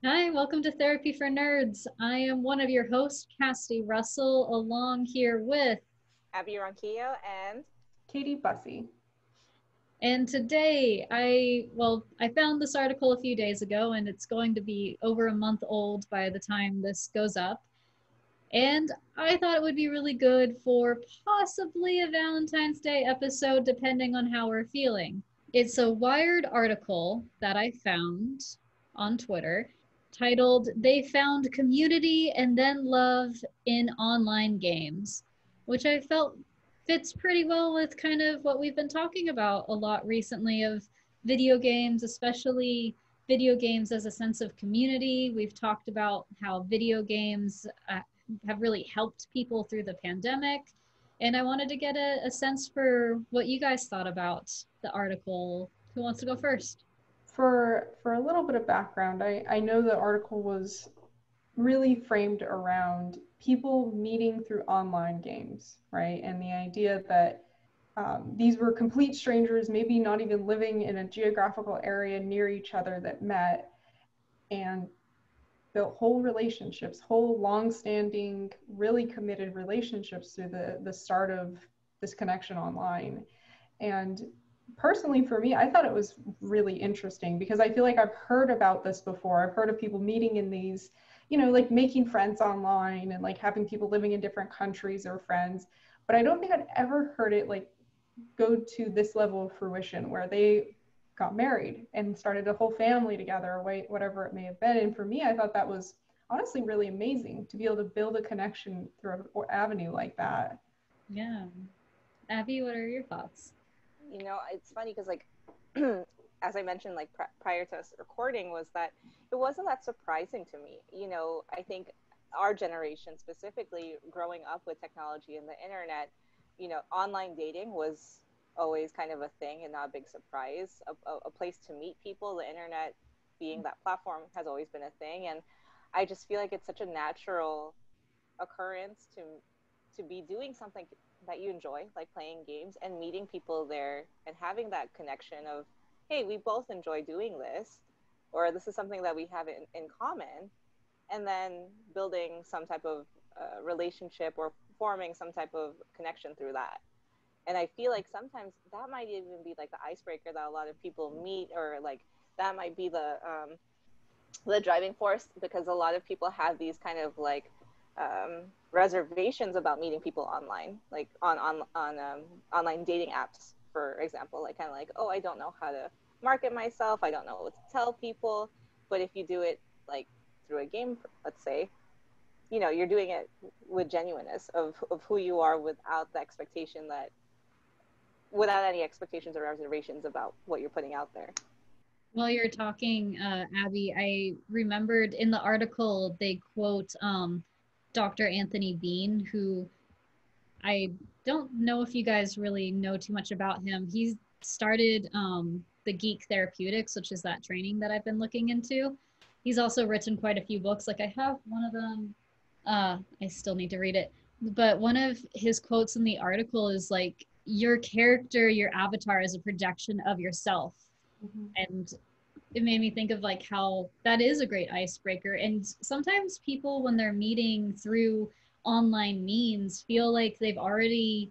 Hi, welcome to Therapy for Nerds. I am one of your hosts, Cassidy Russell, along here with, Abby Ronquillo and Katie Bussey. and today I found this article a few days ago and it's going to be over a month old by the time this goes up. And I thought it would be really good for possibly a Valentine's Day episode, depending on how we're feeling. It's a Wired article that I found on Twitter titled They Found Community and Then Love in Online Games, which I felt fits pretty well with kind of what we've been talking about a lot recently of video games, especially video games as a sense of community. We've talked about how video games have really helped people through the pandemic. And I wanted to get a sense for what you guys thought about the article. Who wants to go first? For a little bit of background, I know the article was really framed around people meeting through online games, right? And the idea that these were complete strangers, maybe not even living in a geographical area near each other, that met and built whole relationships, whole long-standing, really committed relationships through the start of this connection online. And personally, for me, I thought it was really interesting because I feel like I've heard about this before. I've heard of people meeting in these, like making friends online and like having people living in different countries or friends. But I don't think I'd ever heard it like go to this level of fruition where they got married and started a whole family together, or whatever it may have been. And for me, I thought that was honestly really amazing to be able to build a connection through an avenue like that. Yeah. Abby, what are your thoughts? it's funny because as I mentioned prior to us recording was that it wasn't that surprising to me. I think our generation specifically growing up with technology and the internet, online dating was always kind of a thing and not a big surprise. A place to meet people, the internet being that platform has always been a thing, and I just feel like it's such a natural occurrence to be doing something that you enjoy, like playing games and meeting people there and having that connection of, hey, we both enjoy doing this, or this is something that we have in common, and then building some type of relationship or forming some type of connection through that. And I feel like sometimes that might even be like the icebreaker that a lot of people meet, or like that might be the driving force, because a lot of people have these kind of like reservations about meeting people online, like on online dating apps, for example, like kind of like, oh, I don't know how to market myself, I don't know what to tell people. But if you do it like through a game, let's say, you're doing it with genuineness of who you are, without any expectations or reservations about what you're putting out there. While you're talking, Abby, I remembered in the article they quote Dr. Anthony Bean, who I don't know if you guys really know too much about him. He started the Geek Therapeutics, which is that training that I've been looking into. He's also written quite a few books. Like I have one of them. I still need to read it. But one of his quotes in the article is like, "Your character, your avatar, is a projection of yourself." Mm-hmm. And it made me think of like how that is a great icebreaker. And sometimes people, when they're meeting through online means, feel like they've already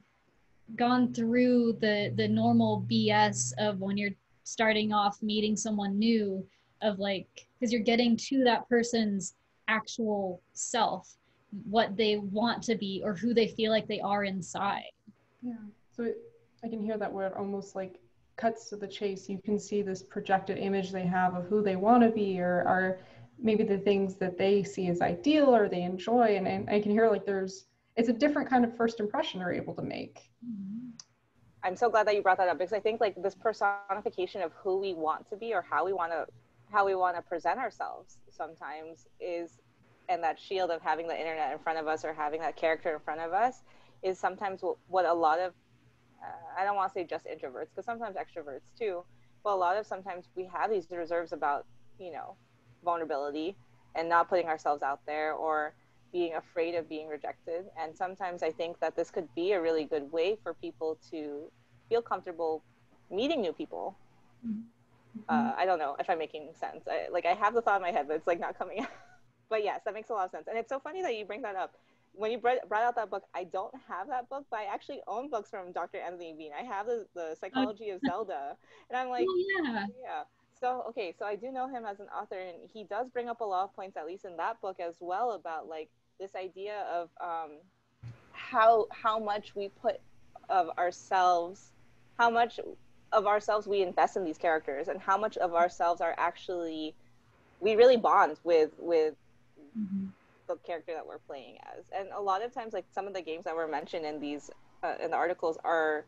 gone through the normal BS of when you're starting off meeting someone new, of like, because you're getting to that person's actual self, what they want to be or who they feel like they are inside. Yeah. I can hear that word almost like cuts to the chase. You can see this projected image they have of who they want to be, or maybe the things that they see as ideal or they enjoy. And I can hear like it's a different kind of first impression they're able to make. I'm so glad that you brought that up, because I think like this personification of who we want to be, or how we want to present ourselves sometimes is, and that shield of having the internet in front of us or having that character in front of us, is sometimes what a lot of I don't want to say just introverts, because sometimes extroverts too, but a lot of sometimes we have these reserves about, you know, vulnerability and not putting ourselves out there, or being afraid of being rejected. And sometimes I think that this could be a really good way for people to feel comfortable meeting new people. I don't know if I'm making sense. I have the thought in my head, but it's like not coming out. But yes, that makes a lot of sense. And it's so funny that you bring that up. When you brought out that book, I don't have that book, but I actually own books from Dr. Anthony Bean. I have the Uh, Psychology of Zelda, and I'm like, oh yeah. yeah. So okay, so I do know him as an author, and he does bring up a lot of points, at least in that book as well, about like this idea of how much we put of ourselves, how much of ourselves we invest in these characters, and how much of ourselves are actually we really bond with Mm-hmm. the character that we're playing as. And a lot of times, like some of the games that were mentioned in these in the articles are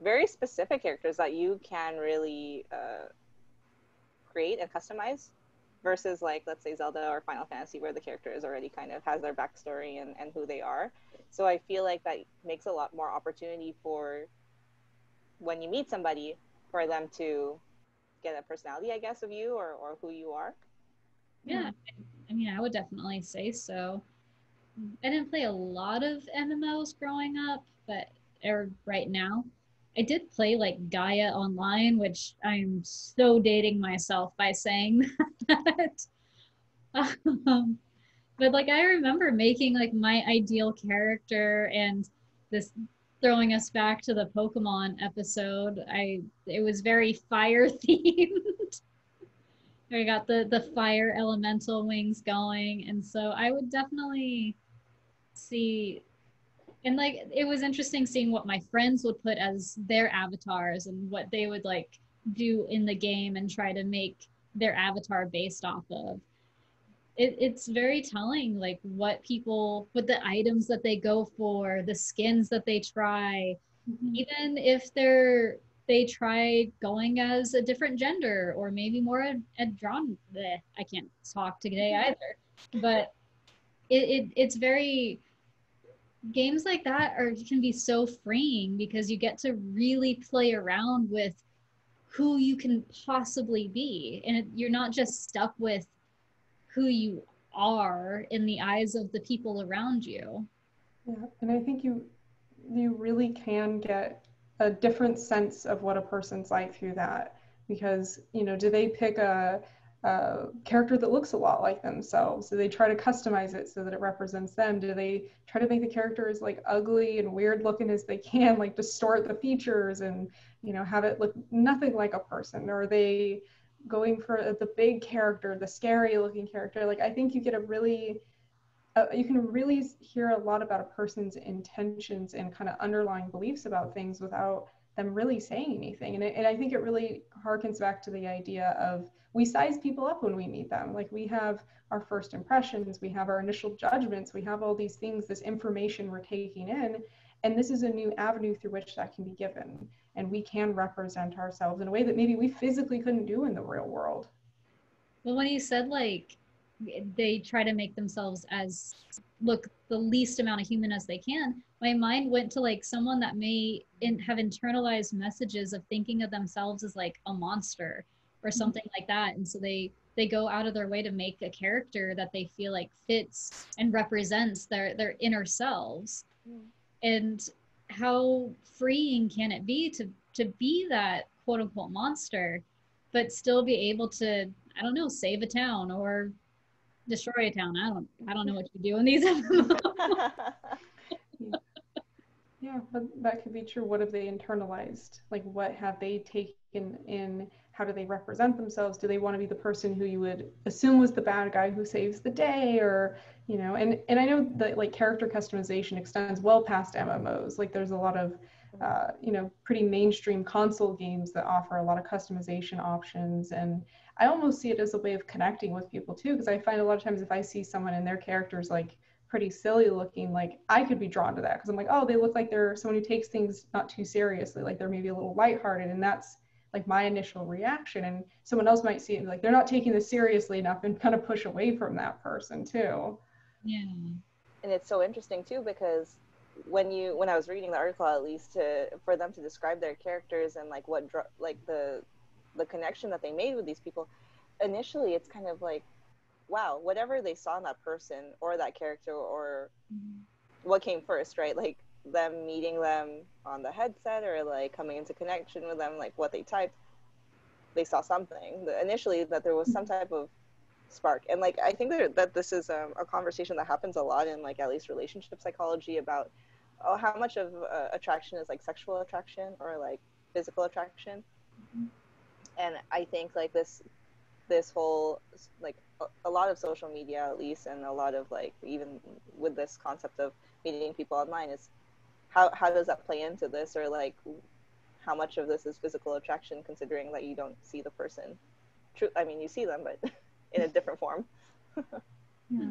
very specific characters that you can really create and customize versus like let's say Zelda or Final Fantasy where the character is already kind of has their backstory and who they are. So I feel like that makes a lot more opportunity for when you meet somebody for them to get a personality, I guess, of you or who you are. Yeah, I mean, I would definitely say so. I didn't play a lot of MMOs growing up, but or right now, I did play like Gaia Online, which I'm so dating myself by saying that. Um, but like I remember making like my ideal character and this throwing us back to the Pokemon episode. It was very fire themed. I got the fire elemental wings going, and so I would definitely see. And like it was interesting seeing what my friends would put as their avatars and what they would like do in the game and try to make their avatar based off of. It's very telling like what the items that they go for, the skins that they try, even if they try going as a different gender or maybe more a drawn bleh, I can't talk today either. But it's very games like that are can be so freeing because you get to really play around with who you can possibly be and you're not just stuck with who you are in the eyes of the people around you. Yeah, and I think you really can get a different sense of what a person's like through that because do they pick a character that looks a lot like themselves? Do they try to customize it so that it represents them? Do they try to make the character as like ugly and weird looking as they can, like distort the features and have it look nothing like a person? Or are they going for the big character, the scary looking character? Like I think you can really hear a lot about a person's intentions and kind of underlying beliefs about things without them really saying anything. And I think it really harkens back to the idea of we size people up when we meet them. Like we have our first impressions, we have our initial judgments, we have all these things, this information we're taking in. And this is a new avenue through which that can be given. And we can represent ourselves in a way that maybe we physically couldn't do in the real world. Well, when you said like they try to make themselves as look the least amount of human as they can, my mind went to like someone that have internalized messages of thinking of themselves as like a monster or something like that, and so they go out of their way to make a character that they feel like fits and represents their inner selves. And how freeing can it be to be that quote unquote monster but still be able to, I don't know, save a town or destroy a town. I don't know what you do in these MMOs. Yeah, but that could be true. What have they internalized? Like, what have they taken in? How do they represent themselves? Do they want to be the person who you would assume was the bad guy who saves the day? Or, and I know that like character customization extends well past MMOs. Like, there's a lot of, pretty mainstream console games that offer a lot of customization options. And I almost see it as a way of connecting with people too, because I find a lot of times if I see someone and their character's like pretty silly looking, like I could be drawn to that because I'm like, oh, they look like they're someone who takes things not too seriously, like they're maybe a little lighthearted, and that's like my initial reaction. And someone else might see it and be like, they're not taking this seriously enough, and kind of push away from that person too. Yeah. And it's so interesting too because when I was reading the article, at least for them to describe their characters and like like the connection that they made with these people, initially it's kind of like, wow, whatever they saw in that person or that character or what came first, right? Like them meeting them on the headset or like coming into connection with them, like what they typed. they saw something initially, that there was some type of spark. And like, I think that this is a conversation that happens a lot in like at least relationship psychology about, oh, how much of attraction is like sexual attraction or like physical attraction. And I think like this whole like a lot of social media at least, and a lot of like even with this concept of meeting people online, is how does that play into this, or like how much of this is physical attraction considering that you don't see the person. True, I mean you see them, but in a different form. Yeah.